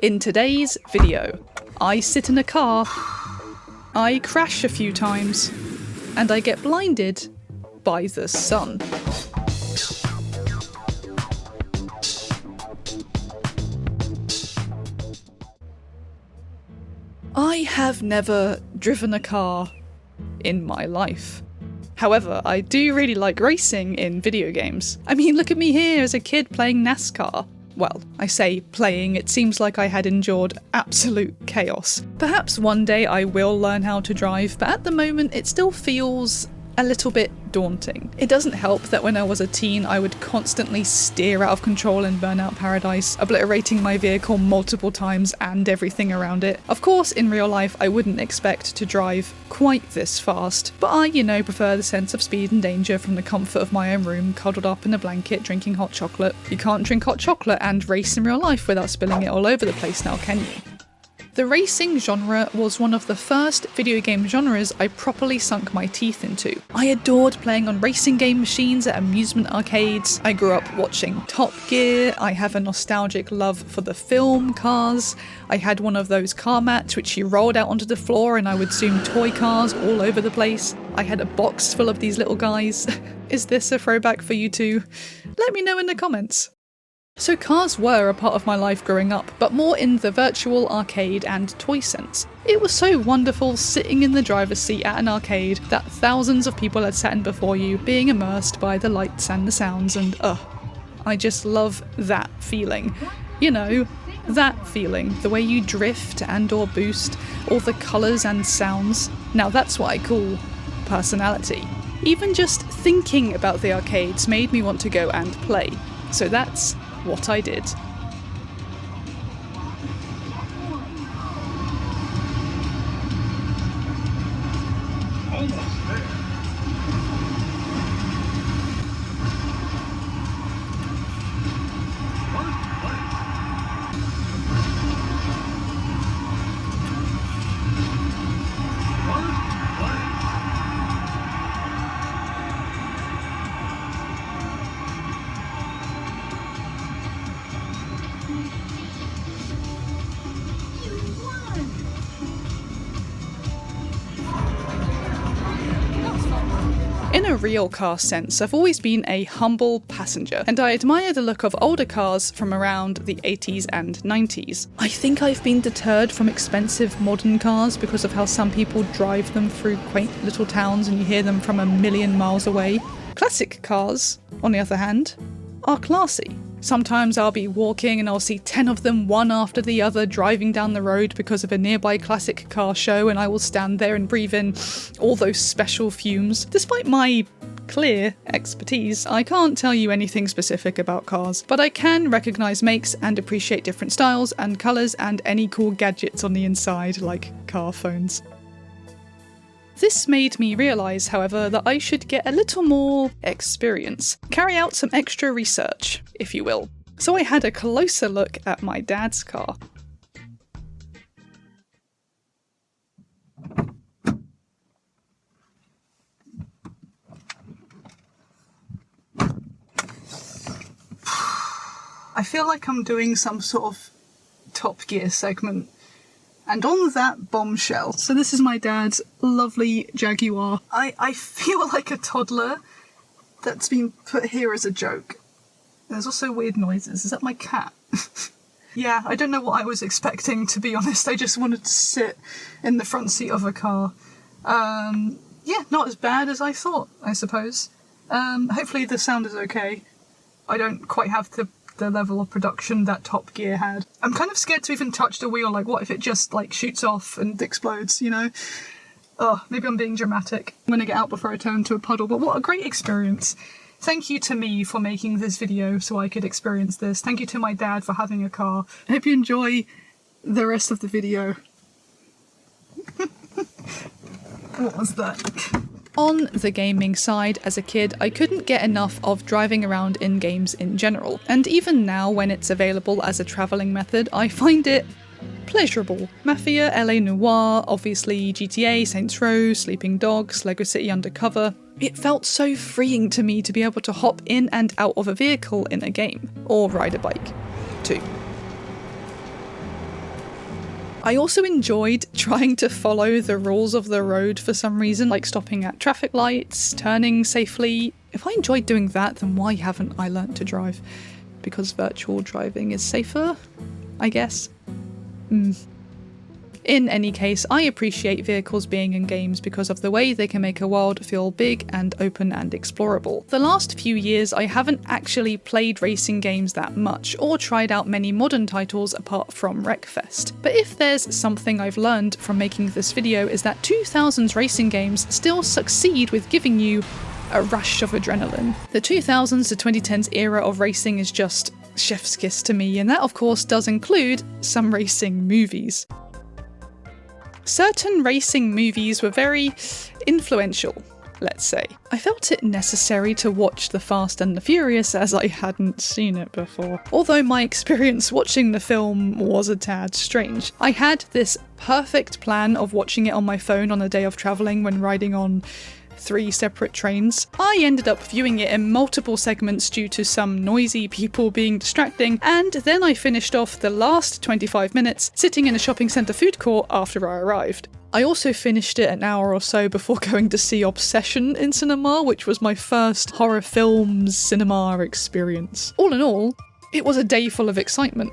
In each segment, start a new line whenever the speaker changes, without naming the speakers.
In today's video, I sit in a car, I crash a few times, and I get blinded by the sun. I have never driven a car in my life. However, I do really like racing in video games. I mean, look at me here as a kid playing NASCAR. Well, I say playing, it seems like I had endured absolute chaos. Perhaps one day I will learn how to drive, but at the moment it still feels a little bit daunting. It doesn't help that when I was a teen I would constantly steer out of control in Burnout Paradise, obliterating my vehicle multiple times and everything around it. Of course, in real life I wouldn't expect to drive quite this fast, but I, prefer the sense of speed and danger from the comfort of my own room, cuddled up in a blanket, drinking hot chocolate. You can't drink hot chocolate and race in real life without spilling it all over the place now, can you? The racing genre was one of the first video game genres I properly sunk my teeth into. I adored playing on racing game machines at amusement arcades. I grew up watching Top Gear. I have a nostalgic love for the film Cars. I had one of those car mats which you rolled out onto the floor and I would zoom toy cars all over the place. I had a box full of these little guys. Is this a throwback for you too? Let me know in the comments. So cars were a part of my life growing up, but more in the virtual arcade and toy sense. It was so wonderful sitting in the driver's seat at an arcade that thousands of people had sat in before you, being immersed by the lights and the sounds, and I just love that feeling. That feeling, the way you drift and or boost, all the colours and sounds. Now that's what I call personality. Even just thinking about the arcades made me want to go and play. So that's what I did. In a real car sense, I've always been a humble passenger, and I admire the look of older cars from around the 80s and 90s. I think I've been deterred from expensive modern cars because of how some people drive them through quaint little towns and you hear them from a million miles away. Classic cars, on the other hand, are classy. Sometimes I'll be walking and I'll see 10 of them one after the other driving down the road because of a nearby classic car show, and I will stand there and breathe in all those special fumes. Despite my clear expertise, I can't tell you anything specific about cars, but I can recognise makes and appreciate different styles and colours and any cool gadgets on the inside, like car phones. This made me realise, however, that I should get a little more experience, carry out some extra research, if you will. So I had a closer look at my dad's car. I feel like I'm doing some sort of Top Gear segment. And on that bombshell, so this is my dad's lovely Jaguar. I feel like a toddler that's been put here as a joke. There's also weird noises. Is that my cat? Yeah, I don't know what I was expecting, to be honest. I just wanted to sit in the front seat of a car. Yeah, not as bad as I thought, I suppose. Hopefully the sound is okay. I don't quite have the level of production that Top Gear had. I'm kind of scared to even touch the wheel, like what if it just shoots off and explodes, Oh, maybe I'm being dramatic. I'm gonna get out before I turn into a puddle, but what a great experience. Thank you to me for making this video so I could experience this. Thank you to my dad for having a car. I hope you enjoy the rest of the video. What was that? On the gaming side, as a kid, I couldn't get enough of driving around in games in general, and even now when it's available as a travelling method, I find it pleasurable. Mafia, LA Noire, obviously GTA, Saints Row, Sleeping Dogs, Lego City Undercover. It felt so freeing to me to be able to hop in and out of a vehicle in a game, or ride a bike, too. I also enjoyed trying to follow the rules of the road for some reason, like stopping at traffic lights, turning safely. If I enjoyed doing that, then why haven't I learnt to drive? Because virtual driving is safer, I guess. In any case, I appreciate vehicles being in games because of the way they can make a world feel big and open and explorable. The last few years I haven't actually played racing games that much, or tried out many modern titles apart from Wreckfest. But if there's something I've learned from making this video is that 2000s racing games still succeed with giving you a rush of adrenaline. The 2000s to 2010s era of racing is just chef's kiss to me, and that of course does include some racing movies. Certain racing movies were very influential, let's say. I felt it necessary to watch The Fast and the Furious as I hadn't seen it before. Although my experience watching the film was a tad strange. I had this perfect plan of watching it on my phone on a day of travelling when riding on 3 separate trains. I ended up viewing it in multiple segments due to some noisy people being distracting, and then I finished off the last 25 minutes sitting in a shopping centre food court after I arrived. I also finished it an hour or so before going to see Obsession in cinema, which was my first horror films cinema experience. All in all, it was a day full of excitement.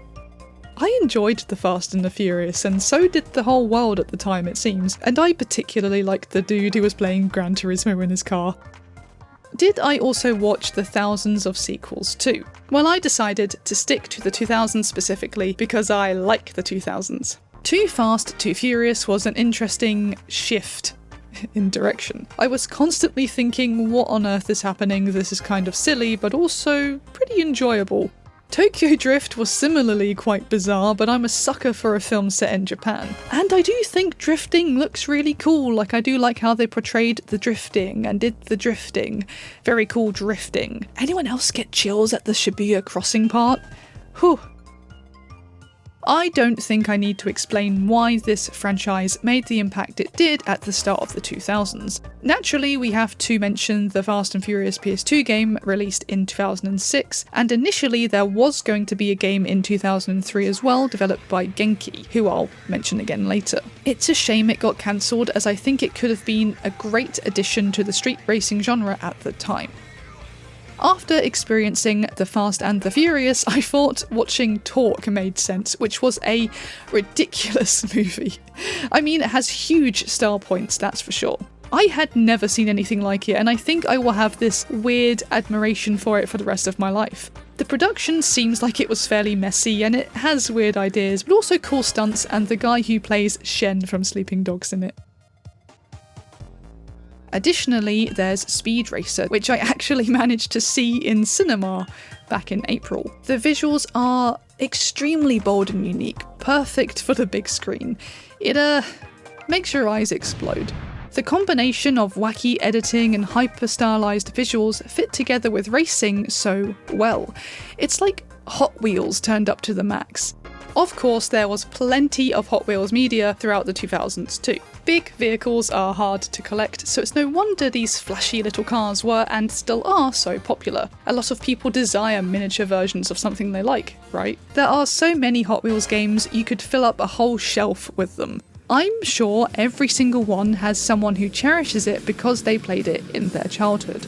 I enjoyed The Fast and the Furious, and so did the whole world at the time it seems, and I particularly liked the dude who was playing Gran Turismo in his car. Did I also watch the thousands of sequels too? Well, I decided to stick to the 2000s specifically because I like the 2000s. Too Fast, Too Furious was an interesting shift in direction. I was constantly thinking, what on earth is happening? This is kind of silly, but also pretty enjoyable. Tokyo Drift was similarly quite bizarre, but I'm a sucker for a film set in Japan. And I do think drifting looks really cool, like I do like how they portrayed the drifting and did the drifting. Very cool drifting. Anyone else get chills at the Shibuya crossing part? Whew. I don't think I need to explain why this franchise made the impact it did at the start of the 2000s. Naturally, we have to mention the Fast and Furious PS2 game released in 2006, and initially there was going to be a game in 2003 as well, developed by Genki, who I'll mention again later. It's a shame it got cancelled, as I think it could have been a great addition to the street racing genre at the time. After experiencing The Fast and the Furious, I thought watching Torque made sense, which was a ridiculous movie. I mean, it has huge style points, that's for sure. I had never seen anything like it, and I think I will have this weird admiration for it for the rest of my life. The production seems like it was fairly messy, and it has weird ideas, but also cool stunts, and the guy who plays Shen from Sleeping Dogs in it. Additionally, there's Speed Racer, which I actually managed to see in cinema back in April. The visuals are extremely bold and unique, perfect for the big screen. It makes your eyes explode. The combination of wacky editing and hyper-stylized visuals fit together with racing so well. It's like Hot Wheels turned up to the max. Of course, there was plenty of Hot Wheels media throughout the 2000s too. Big vehicles are hard to collect, so it's no wonder these flashy little cars were and still are so popular. A lot of people desire miniature versions of something they like, right? There are so many Hot Wheels games, you could fill up a whole shelf with them. I'm sure every single one has someone who cherishes it because they played it in their childhood.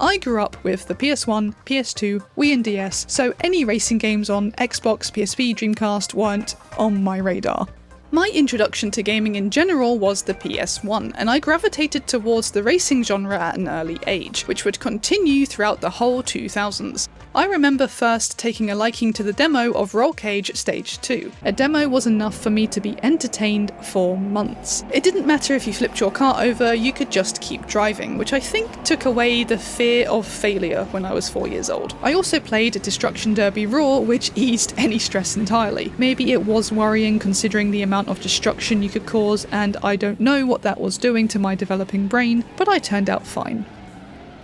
I grew up with the PS1, PS2, Wii and DS, so any racing games on Xbox, PSP, Dreamcast weren't on my radar. My introduction to gaming in general was the PS1, and I gravitated towards the racing genre at an early age, which would continue throughout the whole 2000s. I remember first taking a liking to the demo of Roll Cage Stage 2. A demo was enough for me to be entertained for months. It didn't matter if you flipped your car over, you could just keep driving, which I think took away the fear of failure when I was 4 years old. I also played Destruction Derby Raw, which eased any stress entirely. Maybe it was worrying considering the amount of destruction you could cause, and I don't know what that was doing to my developing brain, but I turned out fine.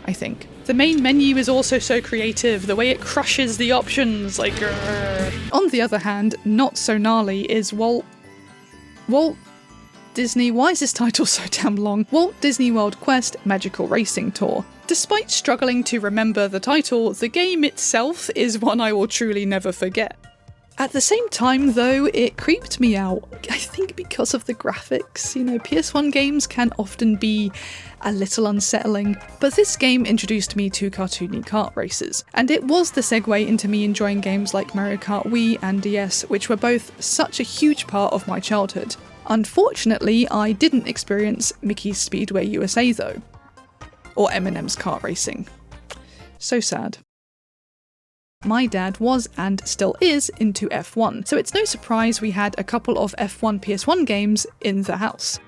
I think. The main menu is also so creative, the way it crushes the options, like grrr. On the other hand, not so gnarly is Walt Disney, why is this title so damn long? Walt Disney World Quest Magical Racing Tour. Despite struggling to remember the title, the game itself is one I will truly never forget. At the same time though, it creeped me out, I think because of the graphics. You know, PS1 games can often be a little unsettling, but this game introduced me to cartoony kart races, and it was the segue into me enjoying games like Mario Kart Wii and DS, which were both such a huge part of my childhood. Unfortunately, I didn't experience Mickey's Speedway USA though, or Eminem's kart racing. So sad. My dad was, and still is, into F1, so it's no surprise we had a couple of F1 PS1 games in the house.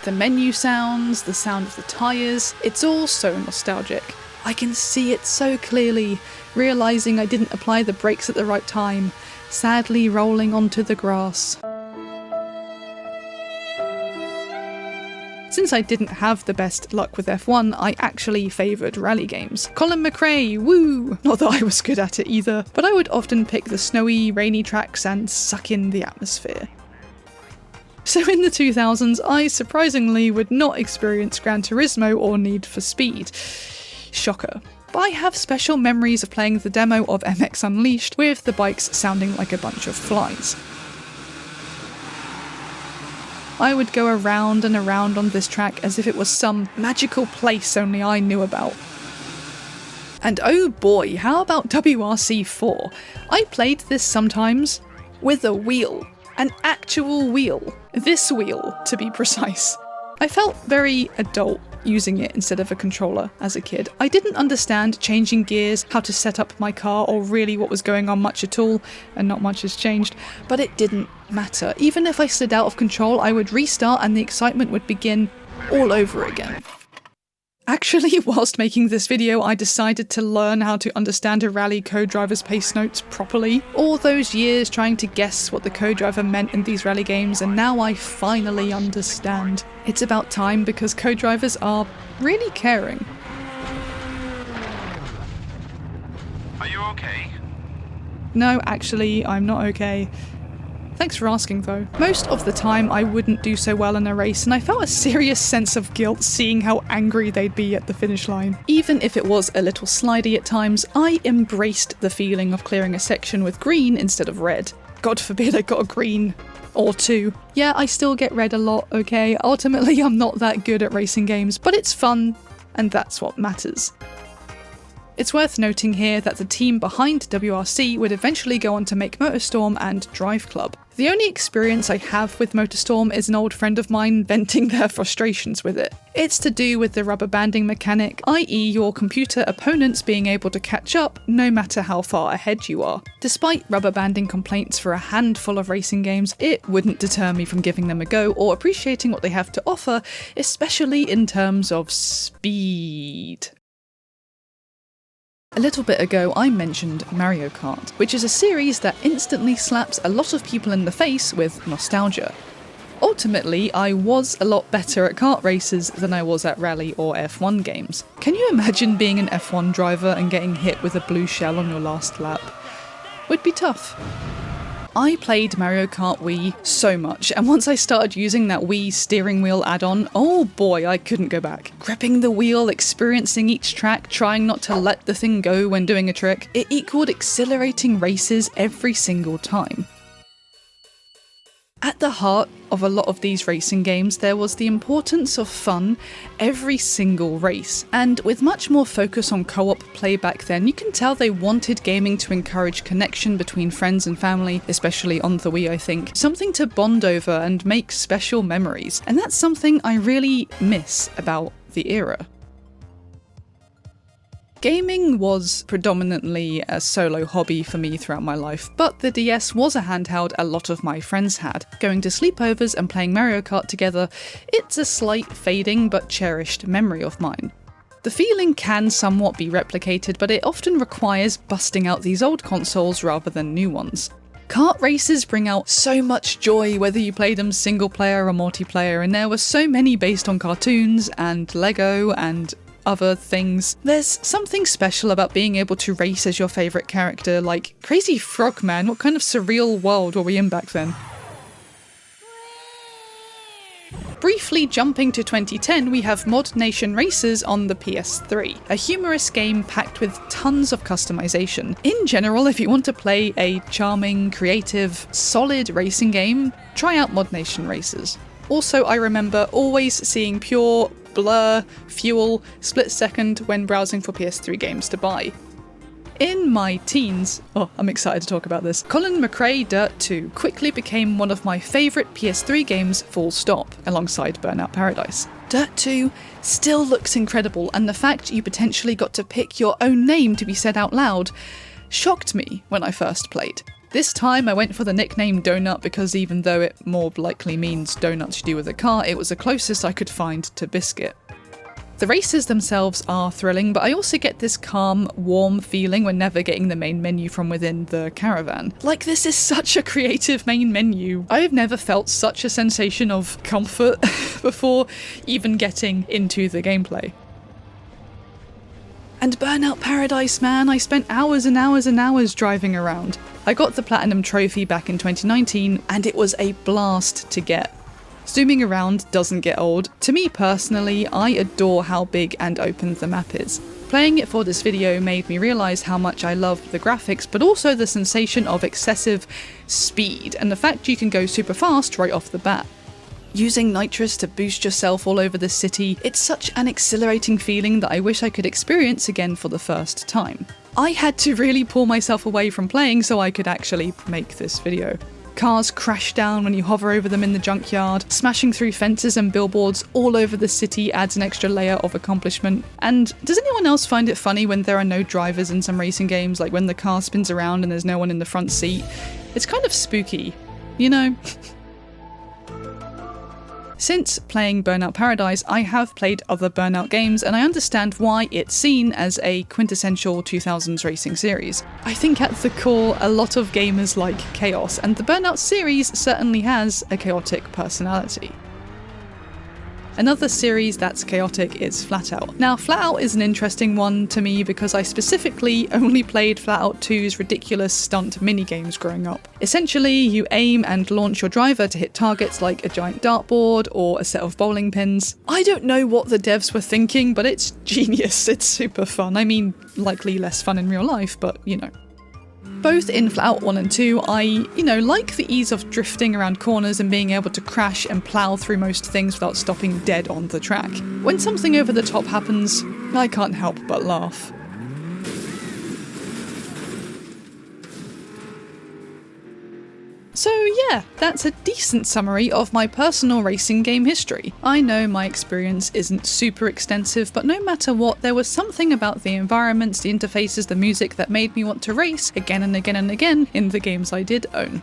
The menu sounds, the sound of the tyres, it's all so nostalgic. I can see it so clearly, realising I didn't apply the brakes at the right time, sadly rolling onto the grass. Since I didn't have the best luck with F1, I actually favoured rally games. Colin McRae, woo! Not that I was good at it either, but I would often pick the snowy, rainy tracks and suck in the atmosphere. So in the 2000s, I surprisingly would not experience Gran Turismo or Need for Speed. Shocker. But I have special memories of playing the demo of MX Unleashed with the bikes sounding like a bunch of flies. I would go around and around on this track as if it was some magical place only I knew about. And oh boy, how about WRC4? I played this sometimes with a wheel. An actual wheel. This wheel, to be precise. I felt very adult using it instead of a controller as a kid. I didn't understand changing gears, how to set up my car, or really what was going on much at all, and not much has changed, but it didn't matter. Even if I slid out of control, I would restart and the excitement would begin all over again. Actually, whilst making this video, I decided to learn how to understand a rally co-driver's pace notes properly. All those years trying to guess what the co-driver meant in these rally games, and now I finally understand. It's about time because co-drivers are really caring.
Are you okay?
No, actually, I'm not okay. Thanks for asking though. Most of the time I wouldn't do so well in a race, and I felt a serious sense of guilt seeing how angry they'd be at the finish line. Even if it was a little slidey at times, I embraced the feeling of clearing a section with green instead of red. God forbid I got a green. Or two. Yeah, I still get red a lot, okay? Ultimately I'm not that good at racing games, but it's fun, and that's what matters. It's worth noting here that the team behind WRC would eventually go on to make MotorStorm and Drive Club. The only experience I have with MotorStorm is an old friend of mine venting their frustrations with it. It's to do with the rubber banding mechanic, i.e. your computer opponents being able to catch up no matter how far ahead you are. Despite rubber banding complaints for a handful of racing games, it wouldn't deter me from giving them a go or appreciating what they have to offer, especially in terms of speed. A little bit ago I mentioned Mario Kart, which is a series that instantly slaps a lot of people in the face with nostalgia. Ultimately, I was a lot better at kart races than I was at rally or F1 games. Can you imagine being an F1 driver and getting hit with a blue shell on your last lap? Would be tough. I played Mario Kart Wii so much, and once I started using that Wii steering wheel add-on, oh boy, I couldn't go back. Gripping the wheel, experiencing each track, trying not to let the thing go when doing a trick, it equaled exhilarating races every single time. At the heart of a lot of these racing games, there was the importance of fun every single race, and with much more focus on co-op play back then, you can tell they wanted gaming to encourage connection between friends and family, especially on the Wii I think, something to bond over and make special memories, and that's something I really miss about the era. Gaming was predominantly a solo hobby for me throughout my life, but the DS was a handheld a lot of my friends had. Going to sleepovers and playing Mario Kart together, it's a slight fading but cherished memory of mine. The feeling can somewhat be replicated, but it often requires busting out these old consoles rather than new ones. Kart races bring out so much joy whether you play them single player or multiplayer, and there were so many based on cartoons and Lego and other things. There's something special about being able to race as your favourite character, like Crazy Frogman. What kind of surreal world were we in back then? Briefly jumping to 2010, we have Mod Nation Racers on the PS3, a humorous game packed with tons of customization. In general, if you want to play a charming, creative, solid racing game, try out Mod Nation Racers. Also, I remember always seeing Pure, Blur, Fuel, Split Second when browsing for PS3 games to buy. In my teens, I'm excited to talk about this, Colin McRae Dirt 2 quickly became one of my favourite PS3 games full stop, alongside Burnout Paradise. Dirt 2 still looks incredible, and the fact you potentially got to pick your own name to be said out loud shocked me when I first played. This time I went for the nickname Donut because even though it more likely means donuts you do with a car, it was the closest I could find to biscuit. The races themselves are thrilling, but I also get this calm, warm feeling when navigating the main menu from within the caravan. Like, this is such a creative main menu. I have never felt such a sensation of comfort before even getting into the gameplay. And Burnout Paradise, man, I spent hours and hours and hours driving around. I got the Platinum Trophy back in 2019, and it was a blast to get. Zooming around doesn't get old. To me personally, I adore how big and open the map is. Playing it for this video made me realise how much I love the graphics, but also the sensation of excessive speed, and the fact you can go super fast right off the bat. Using nitrous to boost yourself all over the city, it's such an exhilarating feeling that I wish I could experience again for the first time. I had to really pull myself away from playing so I could actually make this video. Cars crash down when you hover over them in the junkyard, smashing through fences and billboards all over the city adds an extra layer of accomplishment. And does anyone else find it funny when there are no drivers in some racing games, like when the car spins around and there's no one in the front seat? It's kind of spooky, you know? Since playing Burnout Paradise, I have played other Burnout games, and I understand why it's seen as a quintessential 2000s racing series. I think at the core, a lot of gamers like chaos, and the Burnout series certainly has a chaotic personality. Another series that's chaotic is Flatout. Now, Flatout is an interesting one to me because I specifically only played Flatout 2's ridiculous stunt minigames growing up. Essentially, you aim and launch your driver to hit targets like a giant dartboard or a set of bowling pins. I don't know what the devs were thinking, but it's genius. It's super fun. I mean, likely less fun in real life, but you know. Both in Flatout 1 and 2, I, like the ease of drifting around corners and being able to crash and plough through most things without stopping dead on the track. When something over the top happens, I can't help but laugh. So yeah, that's a decent summary of my personal racing game history. I know my experience isn't super extensive, but no matter what, there was something about the environments, the interfaces, the music that made me want to race again and again and again in the games I did own.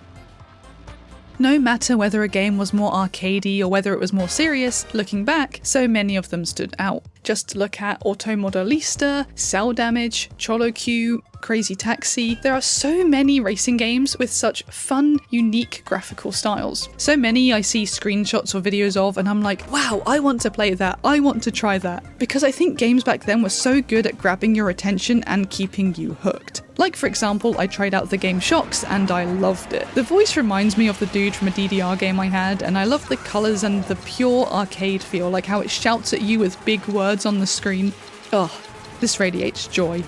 No matter whether a game was more arcadey or whether it was more serious, looking back, so many of them stood out. Just look at Automodelista, Cell Damage, Cholo Q, Crazy Taxi. There are so many racing games with such fun, unique graphical styles. So many I see screenshots or videos of and I'm like, wow, I want to play that, I want to try that. Because I think games back then were so good at grabbing your attention and keeping you hooked. Like for example, I tried out the game Shocks and I loved it. The voice reminds me of the dude from a DDR game I had, and I love the colours and the pure arcade feel, like how it shouts at you with big words on the screen. Ugh, this radiates joy.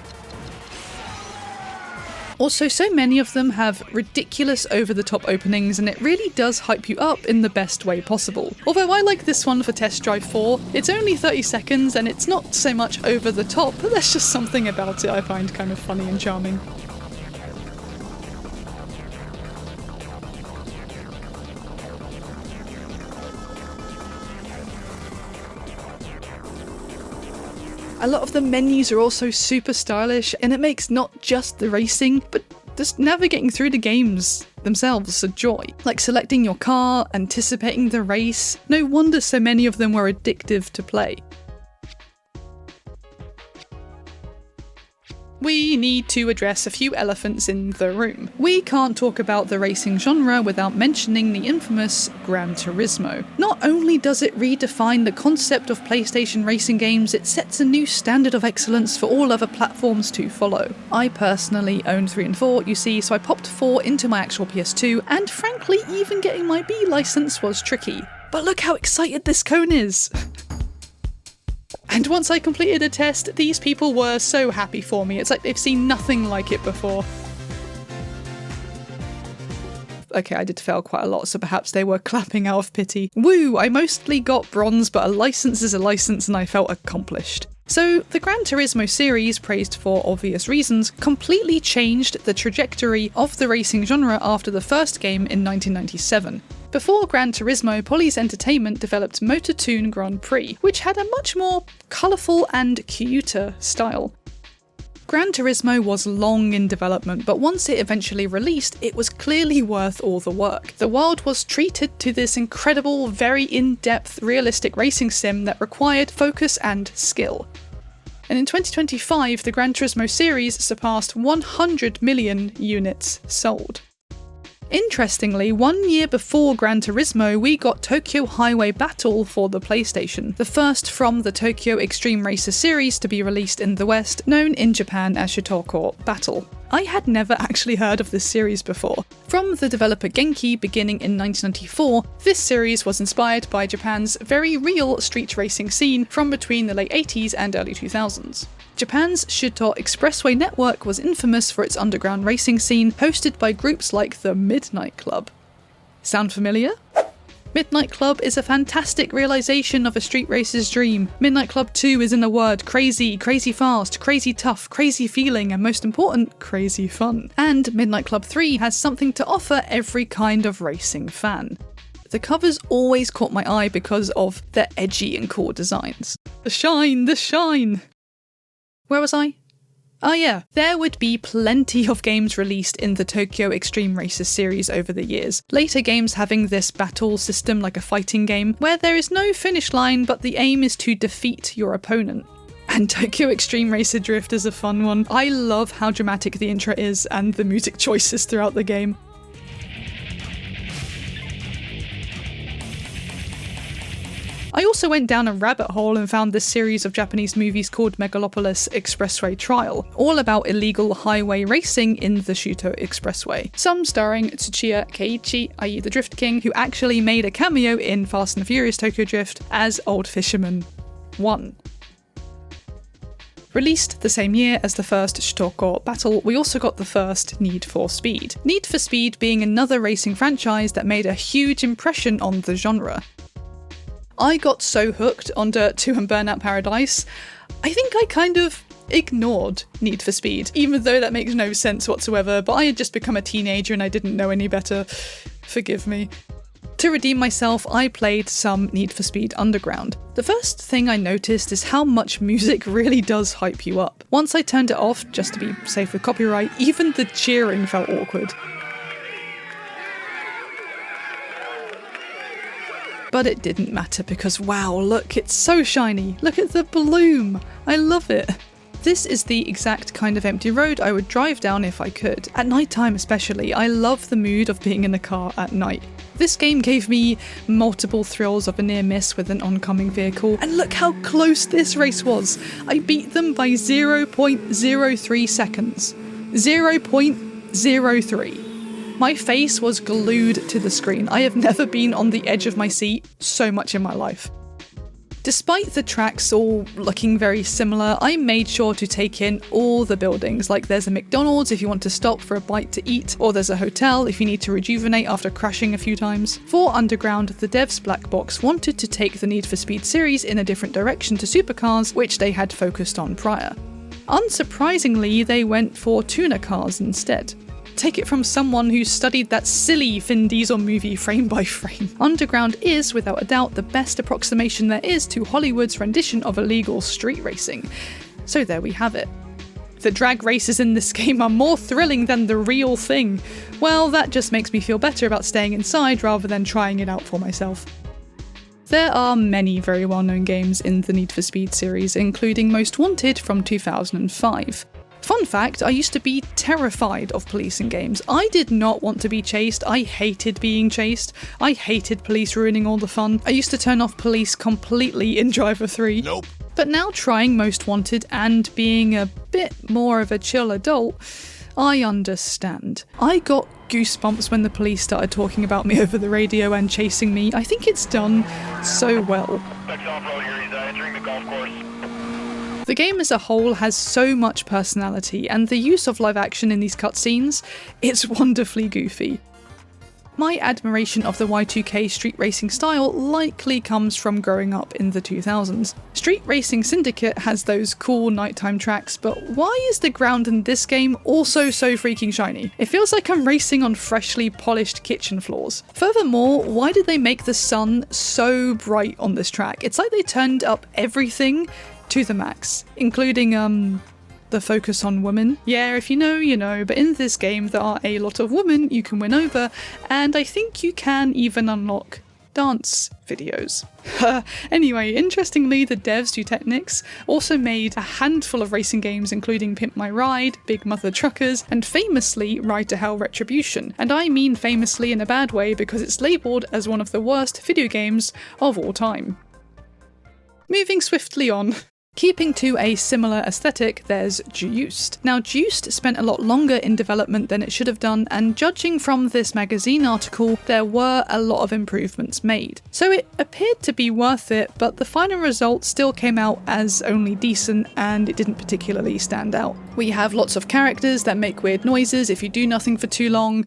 Also, so many of them have ridiculous over-the-top openings, and it really does hype you up in the best way possible. Although I like this one for Test Drive 4, it's only 30 seconds and it's not so much over the top, but there's just something about it I find kind of funny and charming. A lot of the menus are also super stylish, and it makes not just the racing, but just navigating through the games themselves a joy. Like selecting your car, anticipating the race. No wonder so many of them were addictive to play. We need to address a few elephants in the room. We can't talk about the racing genre without mentioning the infamous Gran Turismo. Not only does it redefine the concept of PlayStation racing games, it sets a new standard of excellence for all other platforms to follow. I personally own 3 and 4, you see, so I popped 4 into my actual PS2, and frankly, even getting my B license was tricky. But look how excited this cone is! And once I completed a test, these people were so happy for me. It's like they've seen nothing like it before. Okay, I did fail quite a lot, so perhaps they were clapping out of pity. Woo! I mostly got bronze, but a license is a license and I felt accomplished. So, the Gran Turismo series, praised for obvious reasons, completely changed the trajectory of the racing genre after the first game in 1997. Before Gran Turismo, Police Entertainment developed MotorToon Grand Prix, which had a much more colourful and cuter style. Gran Turismo was long in development, but once it eventually released, it was clearly worth all the work. The world was treated to this incredible, very in-depth, realistic racing sim that required focus and skill. And in 2025, the Gran Turismo series surpassed 100 million units sold. Interestingly, 1 year before Gran Turismo, we got Tokyo Highway Battle for the PlayStation, the first from the Tokyo Extreme Racer series to be released in the West, known in Japan as Shutoko Battle. I had never actually heard of this series before. From the developer Genki beginning in 1994, this series was inspired by Japan's very real street racing scene from between the late 80s and early 2000s. Japan's Shuto Expressway network was infamous for its underground racing scene, hosted by groups like the Midnight Club. Sound familiar? Midnight Club is a fantastic realisation of a street racer's dream. Midnight Club 2 is in a word: crazy, crazy fast, crazy tough, crazy feeling, and most important, crazy fun. And Midnight Club 3 has something to offer every kind of racing fan. The covers always caught my eye because of their edgy and cool designs. The shine, the shine! Where was I? Oh yeah, there would be plenty of games released in the Tokyo Extreme Racer series over the years, later games having this battle system like a fighting game, where there is no finish line but the aim is to defeat your opponent. And Tokyo Extreme Racer Drift is a fun one. I love how dramatic the intro is and the music choices throughout the game. I also went down a rabbit hole and found this series of Japanese movies called Megalopolis Expressway Trial, all about illegal highway racing in the Shuto Expressway. Some starring Tsuchiya Keiichi, i.e. the Drift King, who actually made a cameo in Fast and Furious Tokyo Drift as Old Fisherman 1. Released the same year as the first Shutoko Battle, we also got the first Need for Speed. Need for Speed being another racing franchise that made a huge impression on the genre. I got so hooked on Dirt 2 and Burnout Paradise, I think I kind of ignored Need for Speed, even though that makes no sense whatsoever, but I had just become a teenager and I didn't know any better. Forgive me. To redeem myself, I played some Need for Speed Underground. The first thing I noticed is how much music really does hype you up. Once I turned it off, just to be safe with copyright, even the cheering felt awkward. But it didn't matter because wow, look, it's so shiny. Look at the bloom. I love it. This is the exact kind of empty road I would drive down if I could. At night time especially, I love the mood of being in a car at night. This game gave me multiple thrills of a near miss with an oncoming vehicle, and look how close this race was. I beat them by 0.03 seconds. 0.03. My face was glued to the screen. I have never been on the edge of my seat so much in my life. Despite the tracks all looking very similar, I made sure to take in all the buildings, like there's a McDonald's if you want to stop for a bite to eat, or there's a hotel if you need to rejuvenate after crashing a few times. For Underground, the devs Black Box wanted to take the Need for Speed series in a different direction to supercars, which they had focused on prior. Unsurprisingly, they went for tuner cars instead. Take it from someone who studied that silly Vin Diesel movie frame by frame. Underground is, without a doubt, the best approximation there is to Hollywood's rendition of illegal street racing. So there we have it. The drag races in this game are more thrilling than the real thing. Well, that just makes me feel better about staying inside rather than trying it out for myself. There are many very well-known games in the Need for Speed series, including Most Wanted from 2005. Fun fact, I used to be terrified of police in games. I did not want to be chased. I hated being chased. I hated police ruining all the fun. I used to turn off police completely in Driver 3. Nope. But now trying Most Wanted and being a bit more of a chill adult, I understand. I got goosebumps when the police started talking about me over the radio and chasing me. I think it's done so well.
Next off-road here, he's entering the golf course.
The game as a whole has so much personality, and the use of live action in these cutscenes, it's wonderfully goofy. My admiration of the Y2K street racing style likely comes from growing up in the 2000s. Street Racing Syndicate has those cool nighttime tracks, but why is the ground in this game also so freaking shiny? It feels like I'm racing on freshly polished kitchen floors. Furthermore, why did they make the sun so bright on this track? It's like they turned up everything to the max, including the focus on women. Yeah, if you know, you know, but in this game there are a lot of women you can win over, and I think you can even unlock dance videos. Anyway, interestingly, the devs Technics also made a handful of racing games, including Pimp My Ride, Big Mother Truckers, and famously Ride to Hell Retribution. And I mean famously in a bad way because it's labelled as one of the worst video games of all time. Moving swiftly on. Keeping to a similar aesthetic, there's Juiced. Now, Juiced spent a lot longer in development than it should have done, and judging from this magazine article, there were a lot of improvements made. So it appeared to be worth it, but the final result still came out as only decent, and it didn't particularly stand out. We have lots of characters that make weird noises if you do nothing for too long.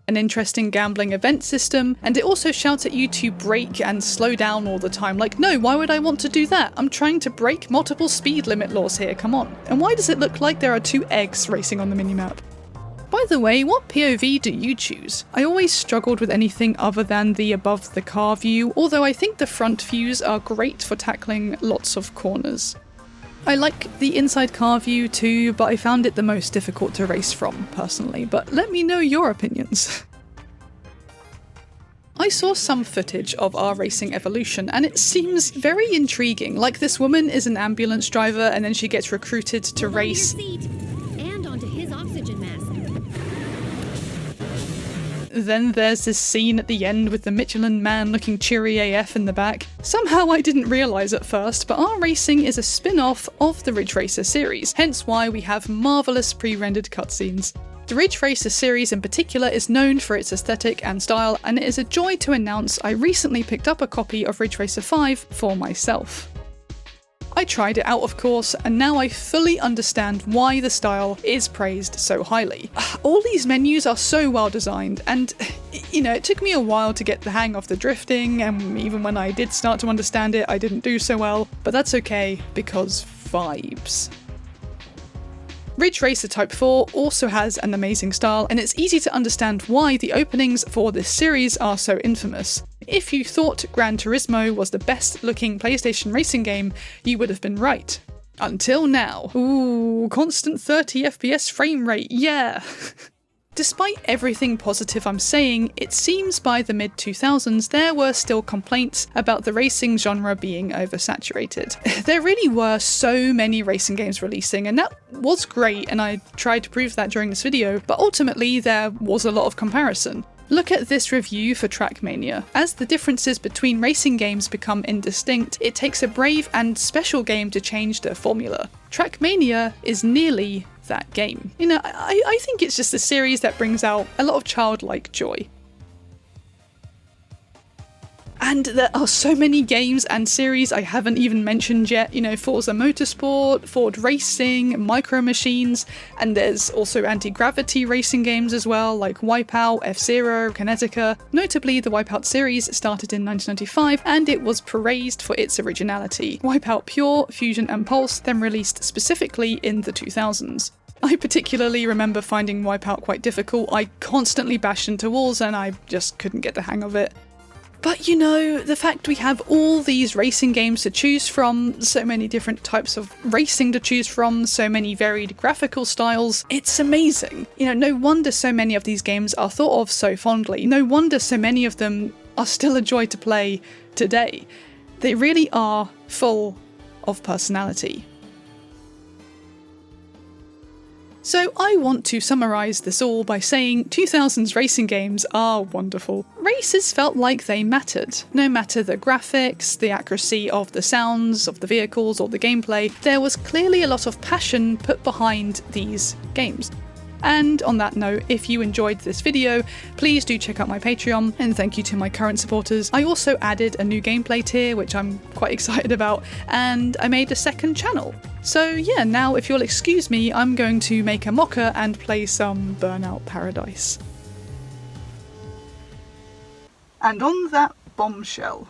An interesting gambling event system, and it also shouts at you to brake and slow down all the time. Like, no, why would I want to do that? I'm trying to break multiple speed limit laws here, come on. And why does it look like there are two eggs racing on the minimap? By the way, what POV do you choose? I always struggled with anything other than the above the car view, although I think the front views are great for tackling lots of corners. I like the inside car view too, but I found it the most difficult to race from, personally, but let me know your opinions. I saw some footage of our racing evolution, and it seems very intriguing. Like, this woman is an ambulance driver and then she gets recruited to race.
And onto his oxygen mask.
Then there's this scene at the end with the Michelin Man looking cheery AF in the back. Somehow I didn't realise at first, but our racing is a spin-off of the Ridge Racer series, hence why we have marvellous pre-rendered cutscenes. The Ridge Racer series in particular is known for its aesthetic and style, and it is a joy to announce I recently picked up a copy of Ridge Racer 5 for myself. I tried it out, of course, and now I fully understand why the style is praised so highly. All these menus are so well designed, and you know, it took me a while to get the hang of the drifting, and even when I did start to understand it, I didn't do so well, but that's okay, because vibes. Ridge Racer Type 4 also has an amazing style, and it's easy to understand why the openings for this series are so infamous. If you thought Gran Turismo was the best looking PlayStation racing game, you would have been right. Until now. Ooh, constant 30 FPS frame rate, yeah! Despite everything positive I'm saying, it seems by the mid-2000s there were still complaints about the racing genre being oversaturated. There really were so many racing games releasing, and that was great, and I tried to prove that during this video, but ultimately there was a lot of comparison. Look at this review for Trackmania. As the differences between racing games become indistinct, it takes a brave and special game to change the formula. Trackmania is nearly that game. You know, I think it's just a series that brings out a lot of childlike joy. And there are so many games and series I haven't even mentioned yet, you know, Forza Motorsport, Ford Racing, Micro Machines, and there's also anti-gravity racing games as well, like Wipeout, F-Zero, Kinetica. Notably, the Wipeout series started in 1995, and it was praised for its originality. Wipeout Pure, Fusion and Pulse then released specifically in the 2000s. I particularly remember finding Wipeout quite difficult. I constantly bashed into walls and I just couldn't get the hang of it. But you know, the fact we have all these racing games to choose from, so many different types of racing to choose from, so many varied graphical styles, it's amazing. You know, no wonder so many of these games are thought of so fondly. No wonder so many of them are still a joy to play today. They really are full of personality. So I want to summarise this all by saying 2000s racing games are wonderful. Races felt like they mattered. No matter the graphics, the accuracy of the sounds of the vehicles or the gameplay, there was clearly a lot of passion put behind these games. And on that note, if you enjoyed this video, please do check out my Patreon, and thank you to my current supporters. I also added a new gameplay tier, which I'm quite excited about, and I made a second channel. So yeah, now if you'll excuse me, I'm going to make a mocha and play some Burnout Paradise. And on that bombshell,